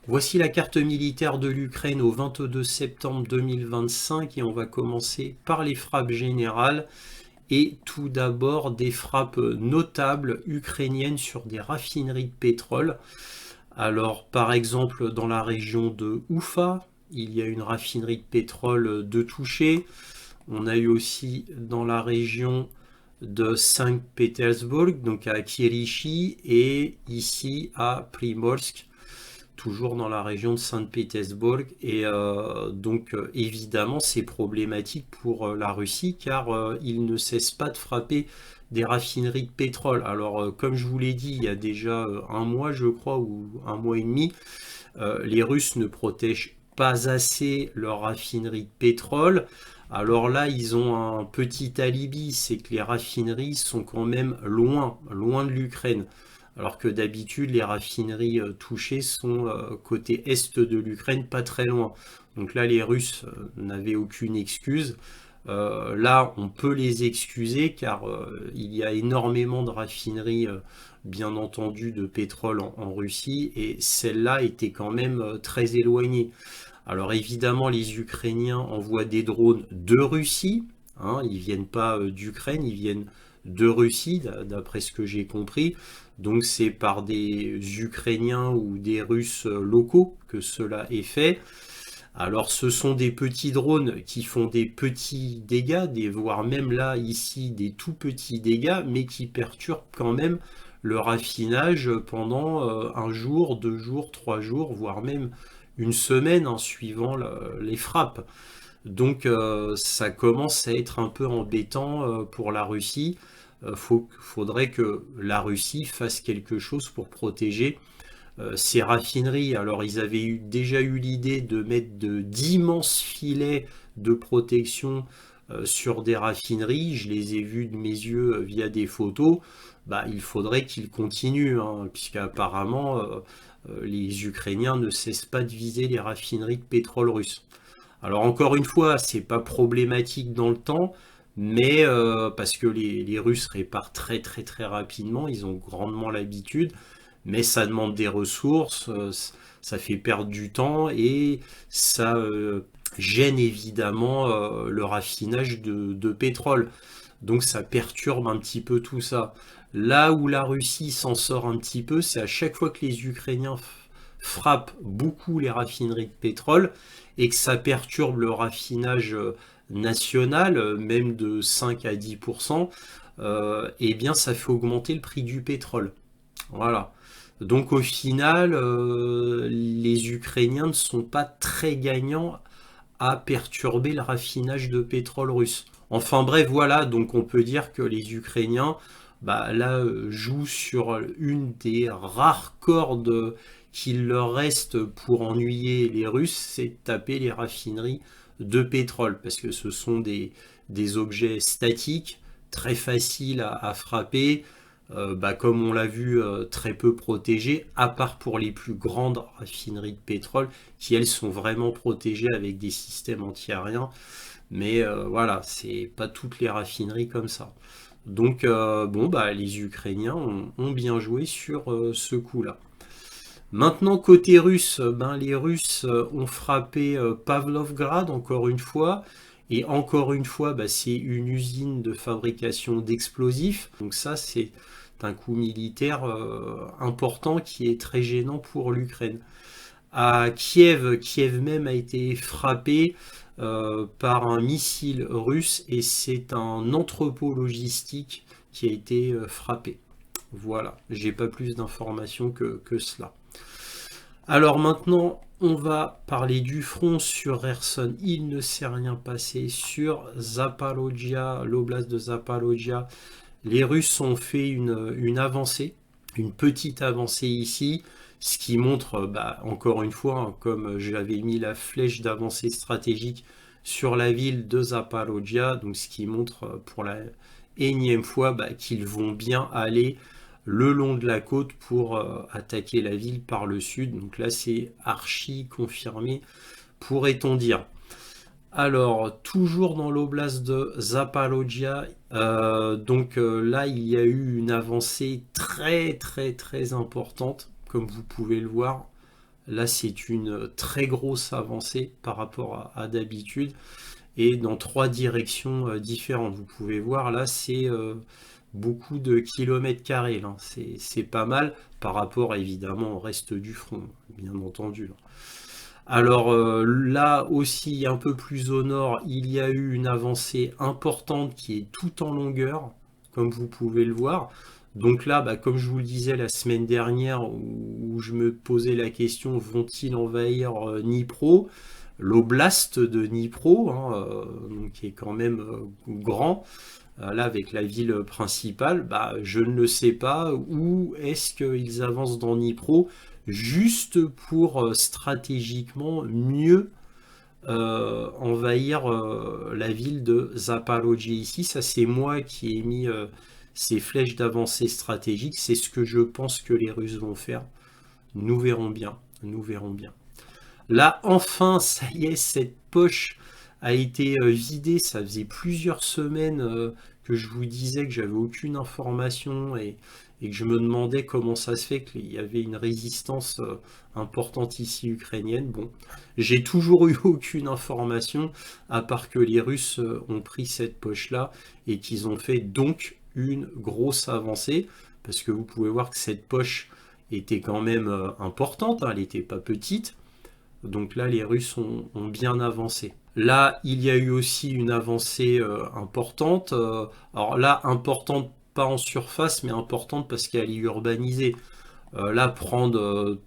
Voici la carte militaire de l'Ukraine au 22 septembre 2025 et on va commencer par les frappes générales et tout d'abord des frappes notables ukrainiennes sur des raffineries de pétrole. Alors par exemple dans la région de Oufa, il y a une raffinerie de pétrole de toucher. On a eu aussi dans la région de Saint-Pétersbourg, donc à Kirishi, et ici à Primorsk, toujours dans la région de Saint-Pétersbourg. Et évidemment c'est problématique pour la Russie car il ne cesse pas de frapper des raffineries de pétrole. Alors comme je vous l'ai dit il y a déjà un mois je crois ou un mois et demi, les Russes ne protègent pas assez leurs raffineries de pétrole. Alors là, ils ont un petit alibi, c'est que les raffineries sont quand même loin, loin de l'Ukraine. Alors que d'habitude, les raffineries touchées sont côté est de l'Ukraine, pas très loin. Donc là, les Russes n'avaient aucune excuse. Là, on peut les excuser car il y a énormément de raffineries, bien entendu, de pétrole en Russie et celle-là était quand même très éloignée. Alors évidemment, les Ukrainiens envoient des drones de Russie, hein, ils viennent pas d'Ukraine, ils viennent de Russie, d'après ce que j'ai compris. Donc c'est par des Ukrainiens ou des Russes locaux que cela est fait. Alors ce sont des petits drones qui font des petits dégâts, voire même là ici des tout petits dégâts, mais qui perturbent quand même le raffinage pendant un jour, 2 jours, 3 jours, voire même une semaine en suivant les frappes. Donc ça commence à être un peu embêtant pour la Russie. Faudrait que la Russie fasse quelque chose pour protéger ces raffineries. Alors ils avaient déjà eu l'idée de mettre d'immenses filets de protection sur des raffineries. Je les ai vus de mes yeux via des photos. Bah, il faudrait qu'ils continuent, hein, puisqu'apparemment les Ukrainiens ne cessent pas de viser les raffineries de pétrole russes. Alors encore une fois, c'est pas problématique dans le temps, mais parce que les Russes réparent très très très rapidement, ils ont grandement l'habitude, mais ça demande des ressources, ça fait perdre du temps et ça gêne évidemment le raffinage de pétrole. Donc ça perturbe un petit peu tout ça. Là où la Russie s'en sort un petit peu, c'est à chaque fois que les Ukrainiens frappent beaucoup les raffineries de pétrole et que ça perturbe le raffinage national, même de 5 à 10%, eh bien ça fait augmenter le prix du pétrole. Voilà. Donc au final, les Ukrainiens ne sont pas très gagnants à perturber le raffinage de pétrole russe. Enfin bref, voilà, donc on peut dire que les Ukrainiens, bah, là, jouent sur une des rares cordes qu'il leur reste pour ennuyer les Russes, c'est de taper les raffineries de pétrole, parce que ce sont des objets statiques, très faciles à frapper, bah, comme on l'a vu, très peu protégés, à part pour les plus grandes raffineries de pétrole, qui elles sont vraiment protégées avec des systèmes antiaériens. Mais voilà, c'est pas toutes les raffineries comme ça. Donc bon, bah, les Ukrainiens ont bien joué sur ce coup-là. Maintenant, côté russe, ben, les Russes ont frappé Pavlovgrad encore une fois. Et encore une fois, bah, c'est une usine de fabrication d'explosifs. Donc ça, c'est un coup militaire important qui est très gênant pour l'Ukraine. À Kiev, Kiev même a été frappé par un missile russe et c'est un entrepôt logistique qui a été frappé. Voilà, j'ai pas plus d'informations que cela. Alors maintenant, on va parler du front sur Kherson. Il ne s'est rien passé sur Zaporozhia, l'oblast de Zaporozhia. Les Russes ont fait une avancée, une petite avancée ici, ce qui montre, bah, encore une fois, hein, comme j'avais mis la flèche d'avancée stratégique sur la ville de Zaporozhia, donc ce qui montre pour la énième fois bah, qu'ils vont bien aller le long de la côte pour attaquer la ville par le sud. Donc là, c'est archi confirmé, pourrait-on dire. Alors, toujours dans l'oblast de Zaporozhia, là, il y a eu une avancée très très très importante, comme vous pouvez le voir. Là, c'est une très grosse avancée par rapport à d'habitude et dans 3 directions différentes. Vous pouvez voir là, c'est beaucoup de kilomètres carrés. Là. C'est pas mal par rapport évidemment au reste du front, bien entendu. Là. Alors là aussi, un peu plus au nord, il y a eu une avancée importante qui est tout en longueur, comme vous pouvez le voir. Donc là, bah, comme je vous le disais la semaine dernière, où je me posais la question, vont-ils envahir Dnipro, l'oblast de Dnipro, hein, donc qui est quand même grand, là avec la ville principale, bah, je ne le sais pas. Où est-ce qu'ils avancent dans Dnipro juste pour stratégiquement mieux envahir la ville de Zaporojye ici. Ça, c'est moi qui ai mis ces flèches d'avancée stratégique. C'est ce que je pense que les Russes vont faire. Nous verrons bien. Nous verrons bien. Là, enfin, ça y est, cette poche a été vidée. Ça faisait plusieurs semaines que je vous disais que j'avais aucune information et que je me demandais comment ça se fait qu'il y avait une résistance importante ici ukrainienne. Bon, j'ai toujours eu aucune information à part que les Russes ont pris cette poche-là et qu'ils ont fait donc une grosse avancée parce que vous pouvez voir que cette poche était quand même importante, hein, elle n'était pas petite. Donc là, les Russes ont bien avancé. Là, il y a eu aussi une avancée importante. Alors là, importante pas en surface, mais importante parce qu'elle est urbanisée. Là, prendre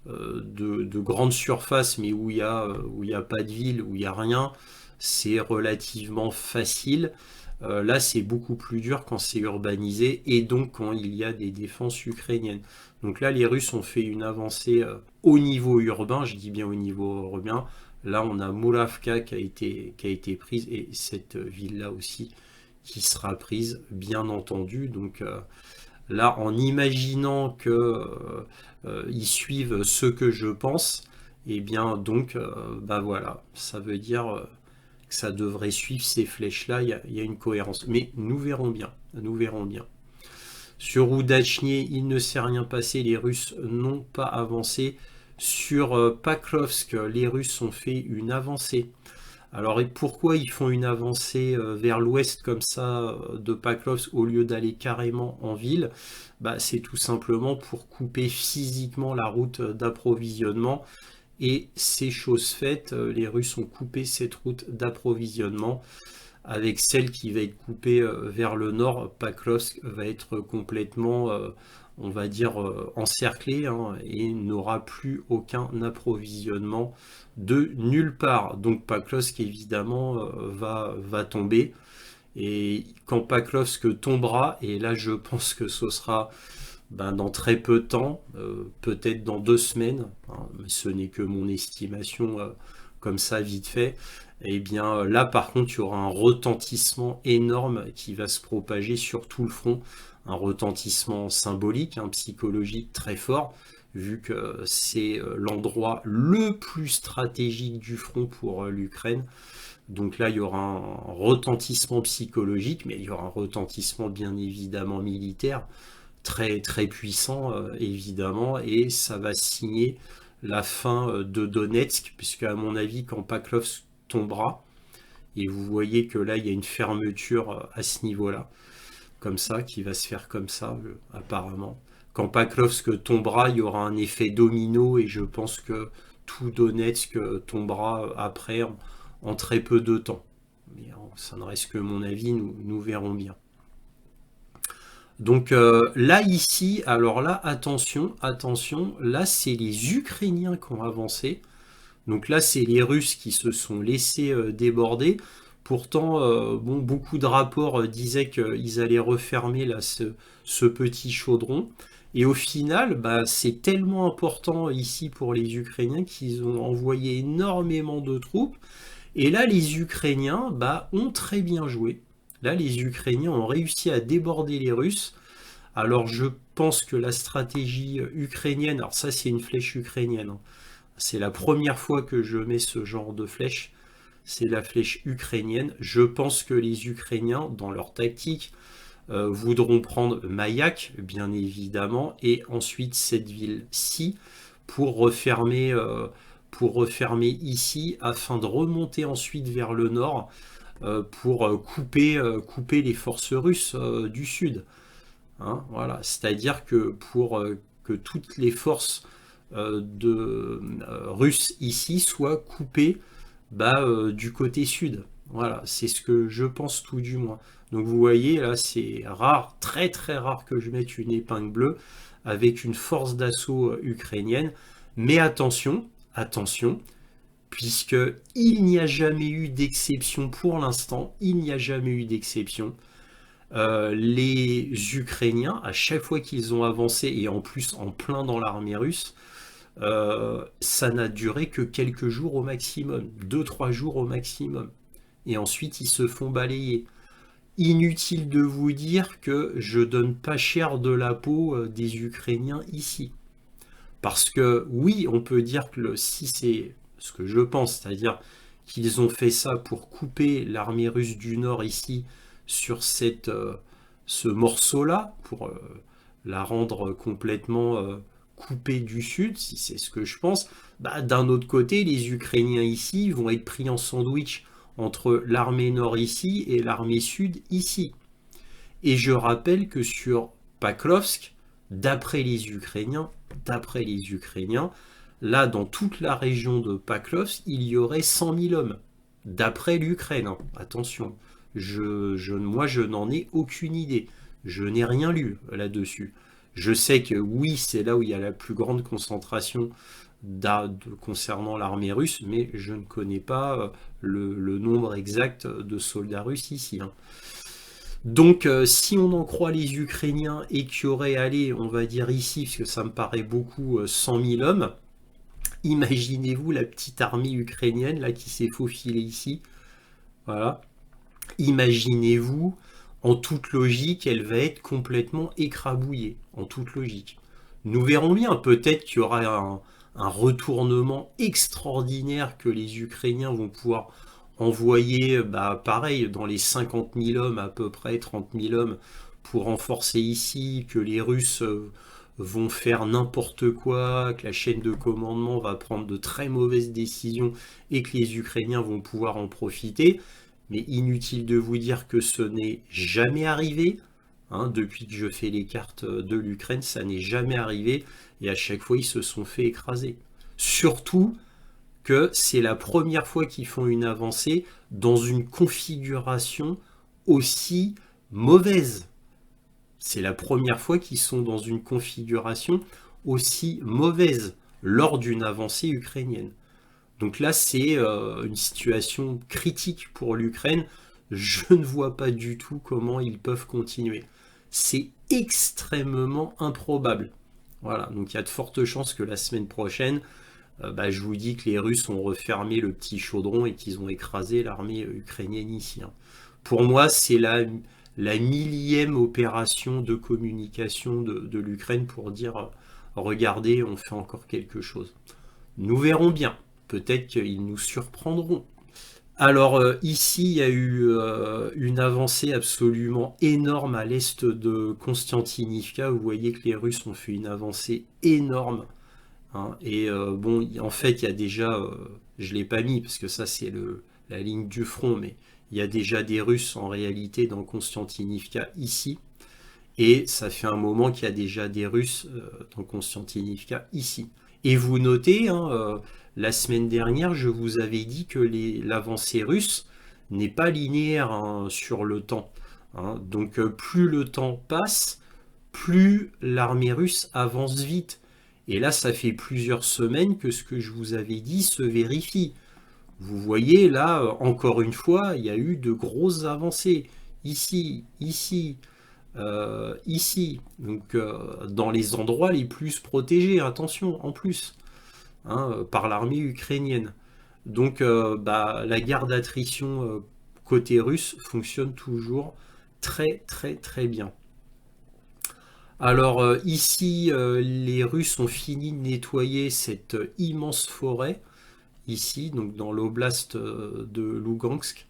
de grandes surfaces, mais où il y a pas de ville, où il n'y a rien, c'est relativement facile. Là, c'est beaucoup plus dur quand c'est urbanisé et donc quand il y a des défenses ukrainiennes. Donc là, les Russes ont fait une avancée au niveau urbain, je dis bien au niveau urbain. Là, on a Muravka qui a été prise et cette ville-là aussi qui sera prise, bien entendu. Donc là, en imaginant que ils suivent ce que je pense, et bien donc, bah voilà, ça veut dire que ça devrait suivre ces flèches-là, il y a une cohérence. Mais nous verrons bien, nous verrons bien. Sur Oudachny, il ne s'est rien passé, les Russes n'ont pas avancé. Sur Pakrovsk, les Russes ont fait une avancée. Alors et pourquoi ils font une avancée vers l'ouest comme ça de Pakrovsk au lieu d'aller carrément en ville? Bah, c'est tout simplement pour couper physiquement la route d'approvisionnement. Et c'est chose faite, les Russes ont coupé cette route d'approvisionnement avec celle qui va être coupée vers le nord. Pakrovsk va être complètement, on va dire, encerclé hein, et n'aura plus aucun approvisionnement de nulle part. Donc Pakrovsk évidemment va tomber. Et quand Pakrovsk tombera, et là je pense que ce sera dans très peu de temps, peut-être dans 2 semaines, hein, mais ce n'est que mon estimation comme ça vite fait, et bien là par contre il y aura un retentissement énorme qui va se propager sur tout le front, un retentissement symbolique, psychologique très fort, vu que c'est l'endroit le plus stratégique du front pour l'Ukraine. Donc là, il y aura un retentissement psychologique, mais il y aura un retentissement bien évidemment militaire, très très puissant évidemment, et ça va signer la fin de Donetsk, puisque à mon avis, quand Paklovsk tombera, et vous voyez que là, il y a une fermeture à ce niveau-là, comme ça, qui va se faire comme ça, apparemment. Quand Paklovsk tombera, il y aura un effet domino, et je pense que tout Donetsk tombera après en très peu de temps. Mais ça ne reste que mon avis, nous verrons bien. Donc là ici, alors là attention, attention, là c'est les Ukrainiens qui ont avancé. Donc là c'est les Russes qui se sont laissés déborder. Pourtant, bon, beaucoup de rapports disaient qu'ils allaient refermer là ce petit chaudron. Et au final, bah, c'est tellement important ici pour les Ukrainiens qu'ils ont envoyé énormément de troupes. Et là, les Ukrainiens bah, ont très bien joué. Là, les Ukrainiens ont réussi à déborder les Russes. Alors, je pense que la stratégie ukrainienne, alors ça, c'est une flèche ukrainienne. Hein. C'est la première fois que je mets ce genre de flèche. C'est la flèche ukrainienne. Je pense que les Ukrainiens, dans leur tactique, voudront prendre Mayak, bien évidemment, et ensuite cette ville-ci, pour refermer ici afin de remonter ensuite vers le nord pour couper les forces russes du sud. Hein, voilà. C'est-à-dire que pour que toutes les forces russes ici soient coupées du côté sud. Voilà, c'est ce que je pense tout du moins. Donc vous voyez, là, c'est rare, très très rare que je mette une épingle bleue avec une force d'assaut ukrainienne. Mais attention, attention, puisque il n'y a jamais eu d'exception pour l'instant, il n'y a jamais eu d'exception. Les Ukrainiens, à chaque fois qu'ils ont avancé, et en plus en plein dans l'armée russe, ça n'a duré que quelques jours au maximum, 2-3 jours au maximum. Et ensuite, ils se font balayer. Inutile de vous dire que je donne pas cher de la peau des Ukrainiens ici. Parce que oui, on peut dire que si c'est ce que je pense, c'est-à-dire qu'ils ont fait ça pour couper l'armée russe du Nord ici sur ce morceau-là, pour la rendre complètement coupée du Sud, si c'est ce que je pense, d'un autre côté, les Ukrainiens ici vont être pris en sandwich entre l'armée Nord ici et l'armée Sud ici. Et je rappelle que sur Paklovsk, d'après les Ukrainiens, là, dans toute la région de Paklovsk, il y aurait 100 000 hommes. D'après l'Ukraine, hein. Attention, moi, je n'en ai aucune idée. Je n'ai rien lu là-dessus. Je sais que oui, c'est là où il y a la plus grande concentration concernant l'armée russe, mais je ne connais pas le nombre exact de soldats russes ici. Hein. Donc, si on en croit les Ukrainiens et qu'il y aurait, allez, on va dire ici, parce que ça me paraît beaucoup, 100 000 hommes, imaginez-vous la petite armée ukrainienne là qui s'est faufilée ici. Voilà. Imaginez-vous, en toute logique, elle va être complètement écrabouillée. En toute logique. Nous verrons bien, peut-être qu'il y aura un retournement extraordinaire que les Ukrainiens vont pouvoir envoyer, pareil, dans les 50 000 hommes, à peu près 30 000 hommes, pour renforcer ici, que les Russes vont faire n'importe quoi, que la chaîne de commandement va prendre de très mauvaises décisions et que les Ukrainiens vont pouvoir en profiter. Mais inutile de vous dire que ce n'est jamais arrivé. Hein, depuis que je fais les cartes de l'Ukraine, ça n'est jamais arrivé. Et à chaque fois, ils se sont fait écraser. Surtout que c'est la première fois qu'ils font une avancée dans une configuration aussi mauvaise. C'est la première fois qu'ils sont dans une configuration aussi mauvaise lors d'une avancée ukrainienne. Donc là, c'est une situation critique pour l'Ukraine. Je ne vois pas du tout comment ils peuvent continuer. C'est extrêmement improbable. Voilà, donc il y a de fortes chances que la semaine prochaine, je vous dis que les Russes ont refermé le petit chaudron et qu'ils ont écrasé l'armée ukrainienne ici. Hein. Pour moi, c'est la millième opération de communication de l'Ukraine pour dire regardez, on fait encore quelque chose. Nous verrons bien. Peut-être qu'ils nous surprendront. Alors ici, il y a eu une avancée absolument énorme à l'est de Konstantinivka. Vous voyez que les Russes ont fait une avancée énorme. Hein. Et bon, en fait, il y a déjà, je ne l'ai pas mis parce que ça c'est la ligne du front, mais il y a déjà des Russes en réalité dans Konstantinivka ici. Et ça fait un moment qu'il y a déjà des Russes dans Konstantinivka ici. Et vous notez, hein, la semaine dernière, je vous avais dit que l'avancée russe n'est pas linéaire hein, sur le temps. Hein. Donc plus le temps passe, plus l'armée russe avance vite. Et là, ça fait plusieurs semaines que ce que je vous avais dit se vérifie. Vous voyez, là, encore une fois, il y a eu de grosses avancées. Ici, ici, ici. Donc, dans les endroits les plus protégés, attention, en plus. Hein, par l'armée ukrainienne. Donc la guerre d'attrition côté russe fonctionne toujours très très très bien. Alors ici, les Russes ont fini de nettoyer cette immense forêt, ici, donc dans l'oblast de Lugansk.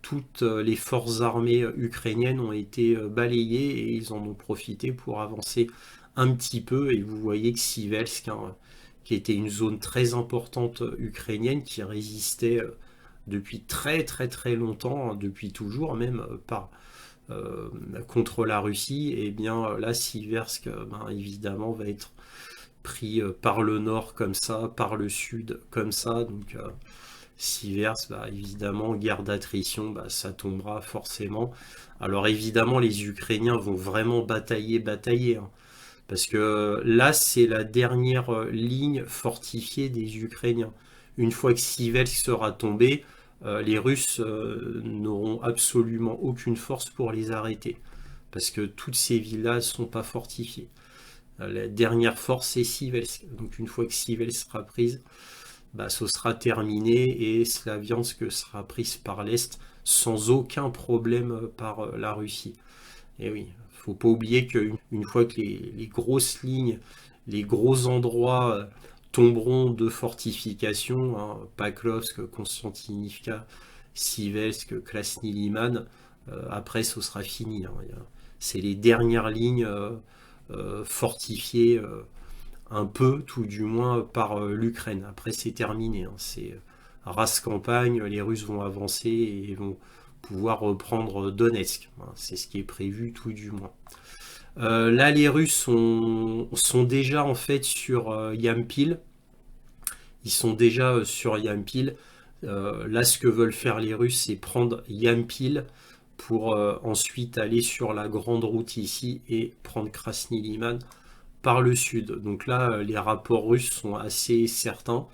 Toutes les forces armées ukrainiennes ont été balayées et ils en ont profité pour avancer un petit peu. Et vous voyez que Siversk, hein, qui était une zone très importante ukrainienne, qui résistait depuis très très très longtemps, hein, depuis toujours même, contre la Russie. Et bien là, Siversk, ben, évidemment, va être pris par le nord comme ça, par le sud comme ça. Donc Siversk, bah, évidemment, guerre d'attrition, bah, ça tombera forcément. Alors évidemment, les Ukrainiens vont vraiment batailler, hein, parce que là, c'est la dernière ligne fortifiée des Ukrainiens. Une fois que Siversk sera tombé, les Russes n'auront absolument aucune force pour les arrêter, parce que toutes ces villes-là ne sont pas fortifiées. La dernière force, c'est Siversk. Donc une fois que Siversk sera prise, bah, ce sera terminé et Slaviansk sera prise par l'Est sans aucun problème par la Russie. Et oui, faut pas oublier qu'une fois que les grosses lignes, les gros endroits tomberont de fortification, hein, Paklovsk, Konstantinivka, Siversk, Krasny Liman, après ce sera fini, hein. C'est les dernières lignes fortifiées un peu, tout du moins, par l'Ukraine. Après c'est terminé, hein. C'est race campagne, les Russes vont avancer et vont pouvoir reprendre Donetsk. C'est ce qui est prévu tout du moins. Là, les Russes sont déjà en fait sur Yampil. Ils sont déjà sur Yampil. Là, ce que veulent faire les Russes, c'est prendre Yampil pour ensuite aller sur la grande route ici et prendre Krasny Liman par le sud. Donc là, les rapports russes sont assez certains.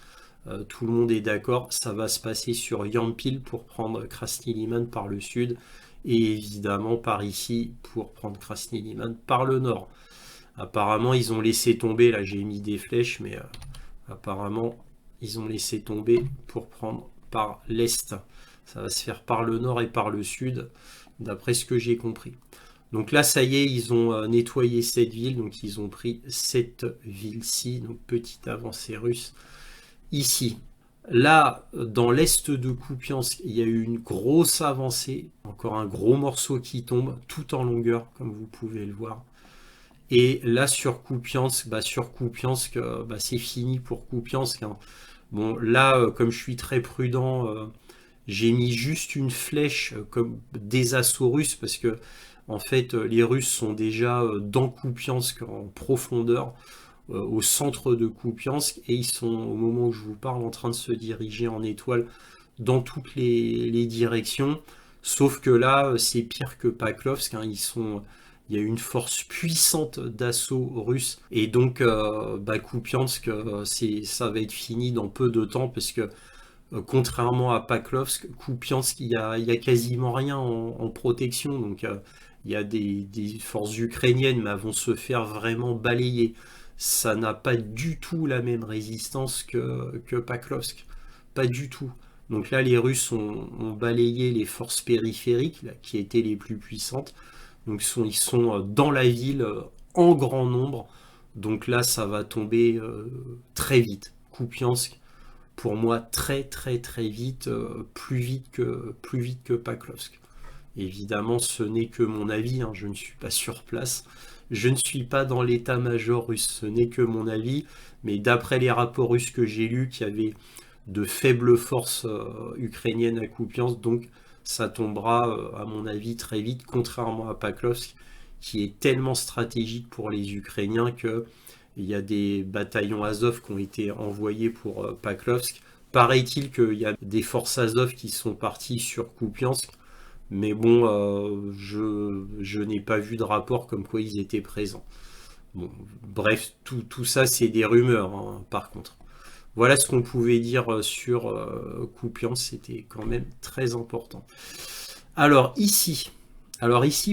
Tout le monde est d'accord, ça va se passer sur Yampil pour prendre Krasny Liman par le sud et évidemment par ici pour prendre Krasny Liman par le nord. Apparemment ils ont laissé tomber, là j'ai mis des flèches, mais apparemment ils ont laissé tomber pour prendre par l'est. Ça va se faire par le nord et par le sud, d'après ce que j'ai compris. Donc là ça y est, ils ont nettoyé cette ville, donc ils ont pris cette ville-ci, donc petite avancée russe. Ici, là, dans l'est de Kupiansk, il y a eu une grosse avancée, encore un gros morceau qui tombe, tout en longueur, comme vous pouvez le voir. Et là, sur Kupiansk, c'est fini pour Kupiansk, hein. Bon, là, comme je suis très prudent, j'ai mis juste une flèche comme des assauts russes, parce que, en fait, les Russes sont déjà dans Kupiansk en profondeur, au centre de Kupiansk, et ils sont, au moment où je vous parle, en train de se diriger en étoile dans toutes les directions, sauf que là c'est pire que Paklovsk, hein. Il y a une force puissante d'assaut russe, et donc Kupiansk, ça va être fini dans peu de temps, parce que contrairement à Paklovsk, Kupiansk, il y a quasiment rien en protection, donc il y a des forces ukrainiennes, mais elles vont se faire vraiment balayer. Ça n'a pas du tout la même résistance que Paklovsk. Pas du tout. Donc là, les Russes ont balayé les forces périphériques, là, qui étaient les plus puissantes. Donc ils sont dans la ville en grand nombre. Donc là, ça va tomber très vite. Kupiansk, pour moi, très très très vite, plus vite que Paklovsk. Évidemment, ce n'est que mon avis, hein, je ne suis pas sur place. Je ne suis pas dans l'état-major russe, ce n'est que mon avis, mais d'après les rapports russes que j'ai lus, qu'il y avait de faibles forces ukrainiennes à Kupiansk, donc ça tombera, à mon avis, très vite, contrairement à Paklovsk, qui est tellement stratégique pour les Ukrainiens qu'il y a des bataillons Azov qui ont été envoyés pour Paklovsk. Paraît-il qu'il y a des forces Azov qui sont parties sur Kupiansk, mais bon, je n'ai pas vu de rapport comme quoi ils étaient présents. Bon, bref, tout ça, c'est des rumeurs, hein, par contre. Voilà ce qu'on pouvait dire sur Kupiansk, c'était quand même très important. Alors ici,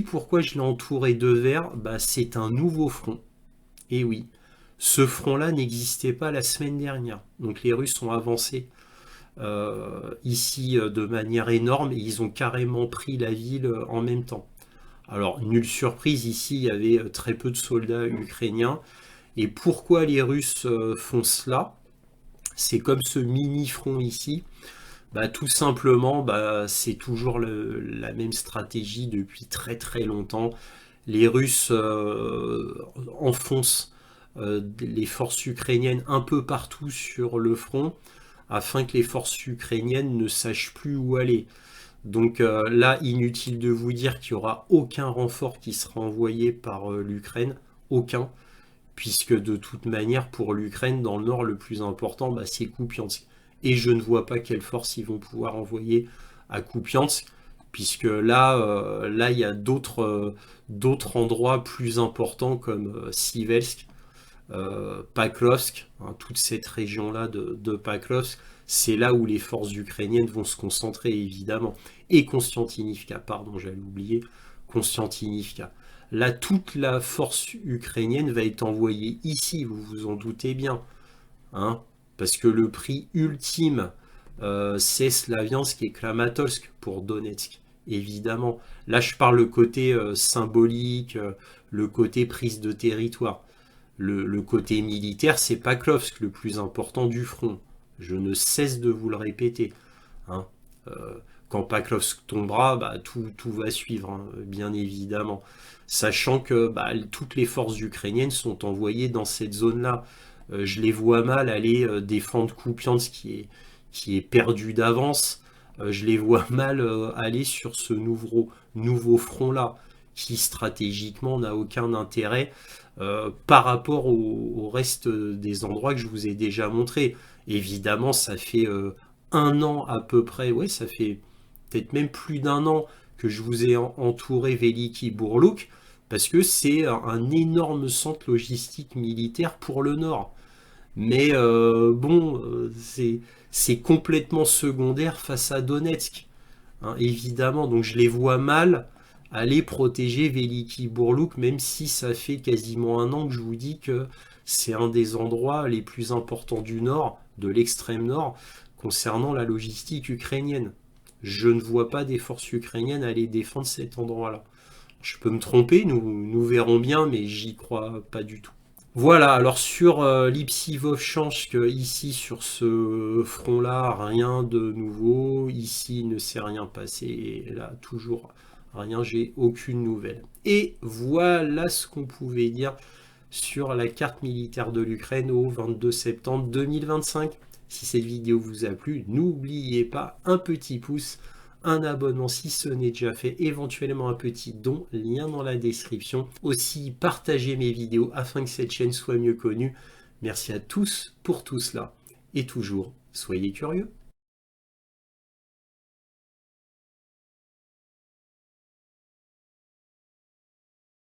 pourquoi je l'ai entouré de vert? Bah, c'est un nouveau front. Et oui, ce front-là n'existait pas la semaine dernière. Donc les Russes ont avancé ici de manière énorme, et ils ont carrément pris la ville en même temps. Alors, nulle surprise, ici il y avait très peu de soldats ukrainiens. Et pourquoi les Russes font cela? C'est comme ce mini-front ici. Bah, tout simplement, c'est toujours la même stratégie depuis très très longtemps. Les Russes enfoncent les forces ukrainiennes un peu partout sur le front, afin que les forces ukrainiennes ne sachent plus où aller. Donc là, inutile de vous dire qu'il n'y aura aucun renfort qui sera envoyé par l'Ukraine, aucun, puisque de toute manière, pour l'Ukraine, dans le nord, le plus important, bah, c'est Kupiansk. Et je ne vois pas quelle force ils vont pouvoir envoyer à Kupiansk, puisque là, il y a d'autres endroits plus importants comme Siversk, Paklovsk, hein, toute cette région-là de Paklovsk, c'est là où les forces ukrainiennes vont se concentrer évidemment. Et Konstantinivka, pardon, j'allais oublier, Konstantinivka. Là, toute la force ukrainienne va être envoyée ici, vous vous en doutez bien. Hein, parce que le prix ultime, c'est Slaviansk et Kramatorsk pour Donetsk, évidemment. Là, je parle le côté symbolique, le côté prise de territoire. Le côté militaire, c'est Paklovsk, le plus important du front. Je ne cesse de vous le répéter. Hein. Quand Paklovsk tombera, bah, tout va suivre, hein, bien évidemment. Sachant que bah, toutes les forces ukrainiennes sont envoyées dans cette zone-là. Je les vois mal aller défendre Kupiansk qui est perdu d'avance. Je les vois mal aller sur ce nouveau front-là, qui stratégiquement n'a aucun intérêt par rapport au reste des endroits que je vous ai déjà montrés. Évidemment, ça fait un an à peu près, ouais, ça fait peut-être même plus d'un an que je vous ai entouré Veliki Burluk, parce que c'est un énorme centre logistique militaire pour le Nord. Mais bon, c'est complètement secondaire face à Donetsk, hein, évidemment. Donc je les vois mal aller protéger Veliki Burluk, même si ça fait quasiment un an que je vous dis que c'est un des endroits les plus importants du Nord, de l'extrême Nord, concernant la logistique ukrainienne. Je ne vois pas des forces ukrainiennes aller défendre cet endroit-là. Je peux me tromper, nous verrons bien, mais j'y crois pas du tout. Voilà, alors sur Lipsy-Vovchansk, ici sur ce front-là, rien de nouveau. Ici, il ne s'est rien passé. Et là, toujours rien, j'ai aucune nouvelle. Et voilà ce qu'on pouvait dire sur la carte militaire de l'Ukraine au 22 septembre 2025. Si cette vidéo vous a plu, n'oubliez pas un petit pouce, un abonnement si ce n'est déjà fait, éventuellement un petit don, lien dans la description. Aussi, partagez mes vidéos afin que cette chaîne soit mieux connue. Merci à tous pour tout cela. Et toujours, soyez curieux.